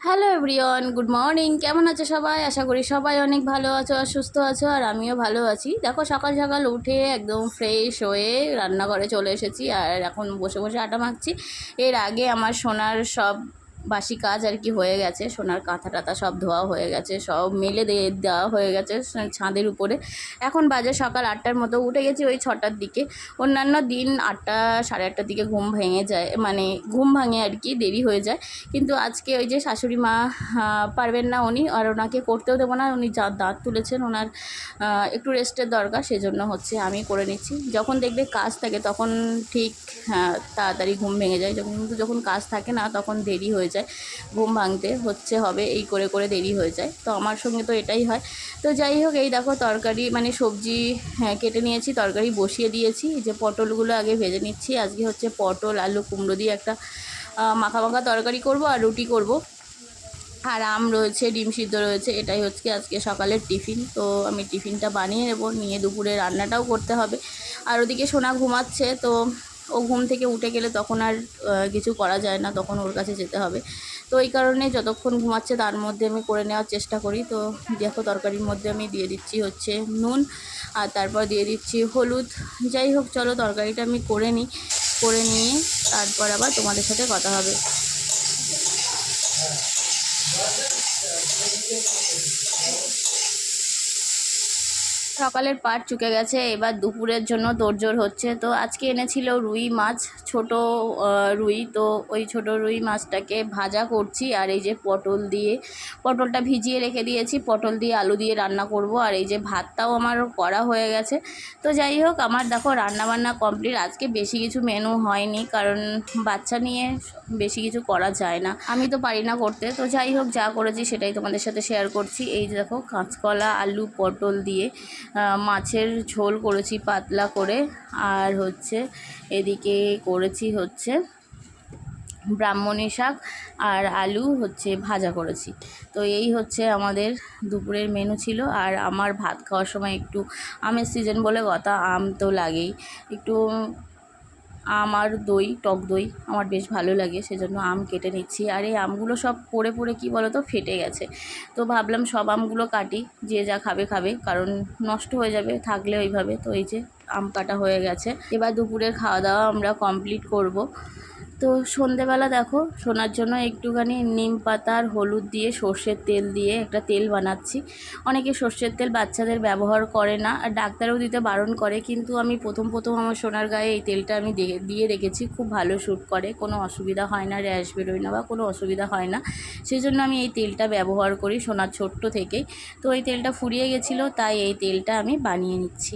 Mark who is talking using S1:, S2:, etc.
S1: Hello everyone, good morning. কেমন আছো সবাই? আশা করি সবাই অনেক ভালো আছো আর সুস্থ আছো, আর আমিও ভালো আছি। দেখো সকাল সকাল উঠে একদম ফ্রেশ হয়ে রান্নাঘরে চলে এসেছি আর এখন বসে বসে আটা মাখছি। এর আগে আমার সোনার সব বাসি কাজ আর কি হয়ে গেছে, সোনার কাঁথা টাথা সব ধোয়া হয়ে গেছে, সব মেলে দিয়ে দেওয়া হয়ে গেছে ছাদের উপরে। এখন বাজে সকাল 8টার মতো, উঠে গেছি ওই 6টার দিকে। অন্যান্য দিন 8টা সাড়ে 8টার দিকে ঘুম ভেঙে যায়, মানে ঘুম ভাঙে আর কি, দেরি হয়ে যায়। কিন্তু আজকে ওই যে শাশুড়ি মা পারবেন না উনি, আর ওনাকে করতেও দেবো না, উনি যা দাঁত তুলেছেন, ওনার একটু রেস্টের দরকার, সেজন্য হচ্ছে আমি করে নিচ্ছি। যখন দেখবে কাজ থাকে তখন ঠিক তাড়াতাড়ি ঘুম ভেঙে যায়, কিন্তু যখন কাজ থাকে না তখন দেরি হয়ে যায় ঘুম ভাঙতে, হচ্ছে হবে এই করে করে দেরি হয়ে যায়। তো আমার সঙ্গে তো এটাই হয়। তো যাই হোক, এই দেখো তরকারি মানে সবজি কেটে নিয়েছি, তরকারি বসিয়ে দিয়েছি। যে পটলগুলো আগে ভেজে নিচ্ছি। আজকে হচ্ছে পটল আলু কুমড়ো দিয়ে একটা মাখা মাখা তরকারি করব আর রুটি করব। আর আম রয়েছে, ডিম সিদ্ধ রয়েছে, এটাই হচ্ছে আজকে সকালের টিফিন। তো আমি টিফিনটা বানিয়ে নেব, নিয়ে দুপুরে রান্নাটাও করতে হবে। আর ওদিকে সোনা ঘুমাচ্ছে, তো ও ঘুম থেকে উঠে গেলে তখন আর কিছু করা যায় না, তখন ওর কাছে যেতে হবে। তো এই কারণে যতক্ষণ ঘুমাচ্ছে তার মধ্যে আমি করে নেওয়ার চেষ্টা করি। তো দেখো তরকারির মধ্যে আমি দিয়ে দিচ্ছি হচ্ছে নুন, আর তারপর দিয়ে দিচ্ছি হলুদ। যাই হোক, চলো তরকারিটা আমি করে নিই, করে নিয়ে তারপর আবার তোমাদের সাথে কথা হবে। সকালের পাট চুকে গেছে, এবার দুপুরের জন্য তোড়জোড় হচ্ছে। তো আজকে এনেছিল রুই মাছ, ছোট রুই। তো ওই ছোট রুই মাছটাকে ভাজা করছি, আর এই যে পটল দিয়ে, পটলটা ভিজিয়ে রেখে দিয়েছি, পটল দিয়ে আলু দিয়ে রান্না করব। আর এই যে ভাতটাও আমার করা হয়ে গেছে। তো যাই হোক, আমার দেখো রান্নাবান্না কমপ্লিট। আজকে বেশি কিছু মেনু হয়নি, কারণ বাচ্চা নিয়ে বেশি কিছু করা যায় না, আমি তো পারি না করতে। তো যাই হোক, যা করেছি সেটাই তোমাদের সাথে শেয়ার করছি। এই যে দেখো কাঁচকলা আলু পটল দিয়ে মাছের ঝোল করেছি পাতলা করে, আর হচ্ছে এদিকে করেছি হচ্ছে ব্রাহ্মণী শাক আর আলু হচ্ছে ভাজা করেছি। তো এই হচ্ছে আমাদের দুপুরের মেনু ছিল। আর আমার ভাত খাওয়ার সময় একটু আমের সিজন বলে কথা, আম তো লাগেই একটু। আম আর দই, টক দই আমার বেশ ভালো লাগে, সেজন্য আম কেটে নিচ্ছি। আর এই আমগুলো সব পড়ে পড়ে কী বলো তো ফেটে গেছে। তো ভাবলাম সব আমগুলো কাটি, যে যা খাবে খাবে, কারণ নষ্ট হয়ে যাবে থাকলে ওইভাবে। তো এই যে আম কাটা হয়ে গেছে, এবার দুপুরের খাওয়া দাওয়া আমরা কমপ্লিট করব। তো সন্ধেবেলা দেখো সোনার জন্য একটুখানি নিম পাতা আর হলুদ দিয়ে সর্ষের তেল দিয়ে একটা তেল বানাচ্ছি। অনেকে সর্ষের তেল বাচ্চাদের ব্যবহার করে না, আর ডাক্তারও দিতে বারণ করে, কিন্তু আমি প্রথম আমার সোনার গায়ে এই তেলটা আমি দিয়ে রেখেছি। খুব ভালো শ্যুট করে, কোনো অসুবিধা হয় না, র্যাশ বেরোয় না বা কোনো অসুবিধা হয় না। সেই জন্য আমি এই তেলটা ব্যবহার করি সোনার ছোট্ট থেকেই। তো এই তেলটা ফুরিয়ে গেছিলো, তাই এই তেলটা আমি বানিয়ে নিচ্ছি।